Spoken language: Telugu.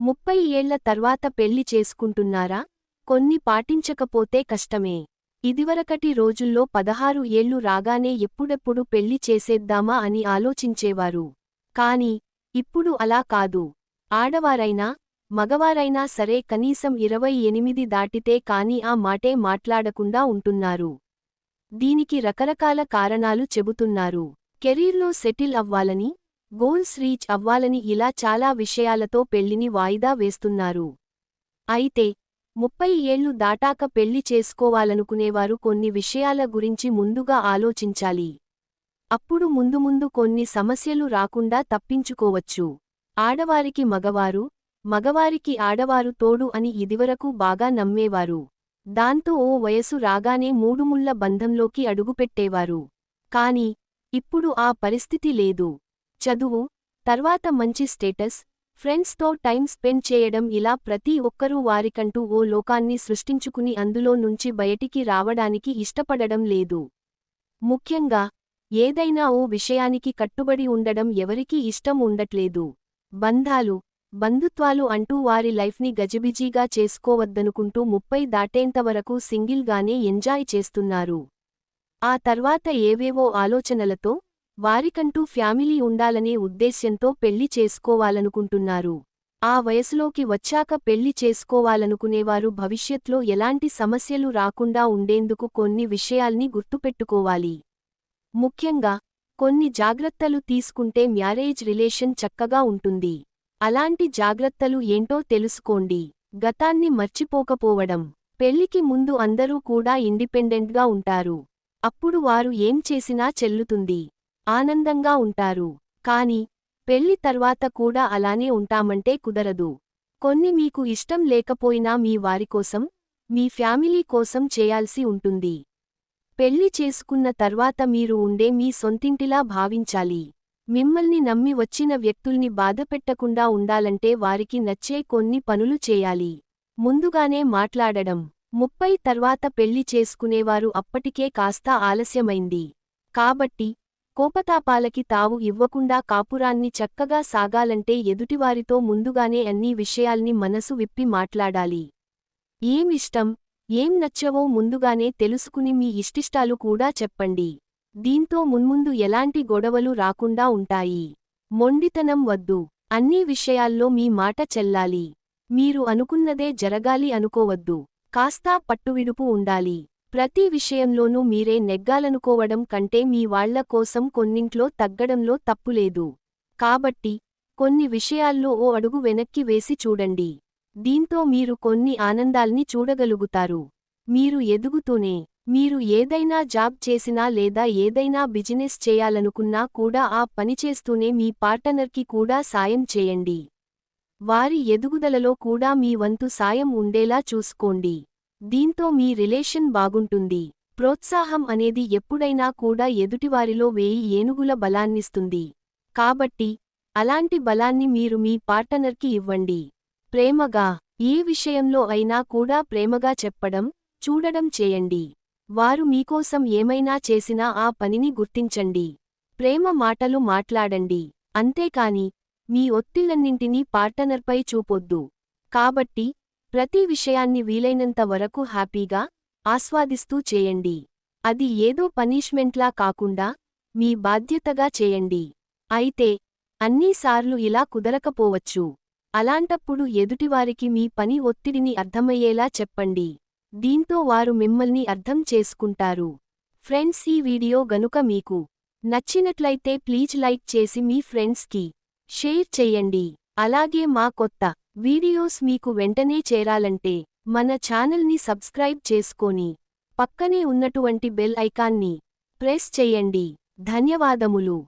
30 ఏళ్ల తర్వాత పెళ్లి చేసుకుంటున్నారా? కొన్ని పాటించకపోతే కష్టమే. ఇదివరకటి రోజుల్లో 16 ఏళ్లు రాగానే ఎప్పుడెప్పుడు పెళ్లి చేసేద్దామా అని ఆలోచించేవారు. కాని ఇప్పుడు అలా కాదు. ఆడవారైనా మగవారైనా సరే కనీసం 28 దాటితే కాని ఆ మాటే మాట్లాడకుండా ఉంటున్నారు. దీనికి రకరకాల కారణాలు చెబుతున్నారు. కెరీర్లో సెటిల్ అవ్వాలని, గోల్స్ రీచ్ అవ్వాలని ఇలా చాలా విషయాలతో పెళ్లిని వాయిదా వేస్తున్నారు. అయితే 30 ఏళ్లు దాటాక పెళ్లి చేసుకోవాలనుకునేవారు కొన్ని విషయాల గురించి ముందుగా ఆలోచించాలి. అప్పుడు ముందు కొన్ని సమస్యలు రాకుండా తప్పించుకోవచ్చు. ఆడవారికి మగవారు, మగవారికి ఆడవారు తోడు అని ఇదివరకు బాగా నమ్మేవారు. దాంతో ఓ వయసు రాగానే మూడుముళ్ల బంధంలోకి అడుగుపెట్టేవారు. కాని ఇప్పుడు ఆ పరిస్థితి లేదు. చదువు, తర్వాత మంచి స్టేటస్, ఫ్రెండ్స్తో టైం స్పెండ్ చేయడం ఇలా ప్రతి ఒక్కరూ వారికంటూ ఓ లోకాన్ని సృష్టించుకుని అందులో నుంచి బయటికి రావడానికి ఇష్టపడడం లేదు. ముఖ్యంగా ఏదైనా ఓ విషయానికి కట్టుబడి ఉండడం ఎవరికీ ఇష్టం ఉండట్లేదు. బంధాలు, బంధుత్వాలు అంటూ వారి లైఫ్ని గజిబిజీగా చేసుకోవద్దనుకుంటూ 30 దాటేంతవరకు సింగిల్గానే ఎంజాయ్ చేస్తున్నారు. ఆ తర్వాత ఏవేవో ఆలోచనలతో, వారికంటూ ఫ్యామిలీ ఉండాలనే ఉద్దేశ్యంతో పెళ్లి చేసుకోవాలనుకుంటున్నారు. ఆ వయసులోకి వచ్చాక పెళ్లి చేసుకోవాలనుకునేవారు భవిష్యత్లో ఎలాంటి సమస్యలు రాకుండా ఉండేందుకు కొన్ని విషయాల్ని గుర్తుపెట్టుకోవాలి. ముఖ్యంగా కొన్ని జాగ్రత్తలు తీసుకుంటే మ్యారేజ్ రిలేషన్ చక్కగా ఉంటుంది. అలాంటి జాగ్రత్తలు ఏంటో తెలుసుకోండి. గతాన్ని మర్చిపోకపోవడం. పెళ్లికి ముందు అందరూ కూడా ఇండిపెండెంట్గా ఉంటారు. అప్పుడు వారు ఏం చేసినా చెల్లుతుంది. ఆనందంగా ఉంటారు. కాని పెళ్లి తర్వాత కూడా అలానే ఉంటామంటే కుదరదు. కొన్ని మీకు ఇష్టం లేకపోయినా మీ వారికోసం, మీ ఫ్యామిలీ కోసం చేయాల్సి ఉంటుంది. పెళ్లి చేసుకున్న తర్వాత మీరు ఉండే మీ సొంతింటిలా భావించాలి. మిమ్మల్ని నమ్మి వచ్చిన వ్యక్తుల్ని బాధపెట్టకుండా ఉండాలంటే వారికి నచ్చే కొన్ని పనులు చేయాలి. ముందుగానే మాట్లాడడం. 30 తర్వాత పెళ్లి చేసుకునేవారు అప్పటికే కాస్త ఆలస్యమైంది. కాబట్టి కోపతాపాలకి తావు ఇవ్వకుండా కాపురాన్ని చక్కగా సాగాలంటే ఎదుటివారితో ముందుగానే అన్ని విషయాల్ని మనసు విప్పి మాట్లాడాలి. ఏం ఇష్టం, ఏం నచ్చవో ముందుగానే తెలుసుకుని మీ ఇష్టిష్టాలు కూడా చెప్పండి. దీంతో మున్ముందు ఎలాంటి గొడవలు రాకుండా ఉంటాయి. మొండితనం వద్దు. అన్ని విషయాల్లో మీ మాట చెల్లాలి. మీరు అనుకున్నదే జరగాలి అనుకోవద్దు. కాస్తా పట్టువిడుపు ఉండాలి. ప్రతి విషయంలోనూ మీరే నెగ్గాలనుకోవడం కంటే మీ వాళ్ల కోసం కొన్నింట్లో తగ్గడంలో తప్పులేదు. కాబట్టి కొన్ని విషయాల్లో ఓ అడుగు వెనక్కి వేసి చూడండి. దీంతో మీరు కొన్ని ఆనందాల్ని చూడగలుగుతారు. మీరు ఎదుగుతూనే, మీరు ఏదైనా జాబ్ చేసినా లేదా ఏదైనా బిజినెస్ చేయాలనుకున్నా కూడా ఆ పనిచేస్తూనే మీ పార్టనర్కి కూడా సాయం చేయండి. వారి ఎదుగుదలలో కూడా మీ వంతు సాయం ఉండేలా చూసుకోండి. దీంతో మీ రిలేషన్ బాగుంటుంది. ప్రోత్సాహం అనేది ఎప్పుడైనా కూడా ఎదుటివారిలో 1000 ఏనుగుల బలాన్నిస్తుంది. కాబట్టి అలాంటి బలాన్ని మీరు మీ పార్టనర్కి ఇవ్వండి. ప్రేమగా, ఏ విషయంలో అయినా కూడా ప్రేమగా చెప్పడం, చూడడం చేయండి. వారు మీకోసం ఏమైనా చేసినా ఆ పనిని గుర్తించండి. ప్రేమ మాటలు మాట్లాడండి. అంతేకాని మీ ఒత్తిళ్లన్నింటినీ పార్టనర్పై చూపొద్దు. కాబట్టి ప్రతి విషయాన్ని వీలైనంత వరకు హ్యాపీగా, ఆస్వాదిస్తూ చేయండి. అది ఏదో పనిష్మెంట్లా కాకుండా మీ బాధ్యతగా చేయండి. అయితే అన్నీసార్లు ఇలా కుదరకపోవచ్చు. అలాంటప్పుడు ఎదుటివారికి మీ పని ఒత్తిడిని అర్థమయ్యేలా చెప్పండి. దీంతో వారు మిమ్మల్ని అర్థం చేసుకుంటారు. ఫ్రెండ్స్, ఈ వీడియో గనుక మీకు నచ్చినట్లయితే ప్లీజ్ లైక్ చేసి మీ ఫ్రెండ్స్కి షేర్ చెయ్యండి. అలాగే మా కొత్త వీడియోస్ మీకు వెంటనే చేరాలంటే మన ఛానల్ని సబ్స్క్రైబ్ చేసుకొని పక్కనే ఉన్నటువంటి బెల్ ఐకాన్ని ప్రెస్ చెయ్యండి. ధన్యవాదములు.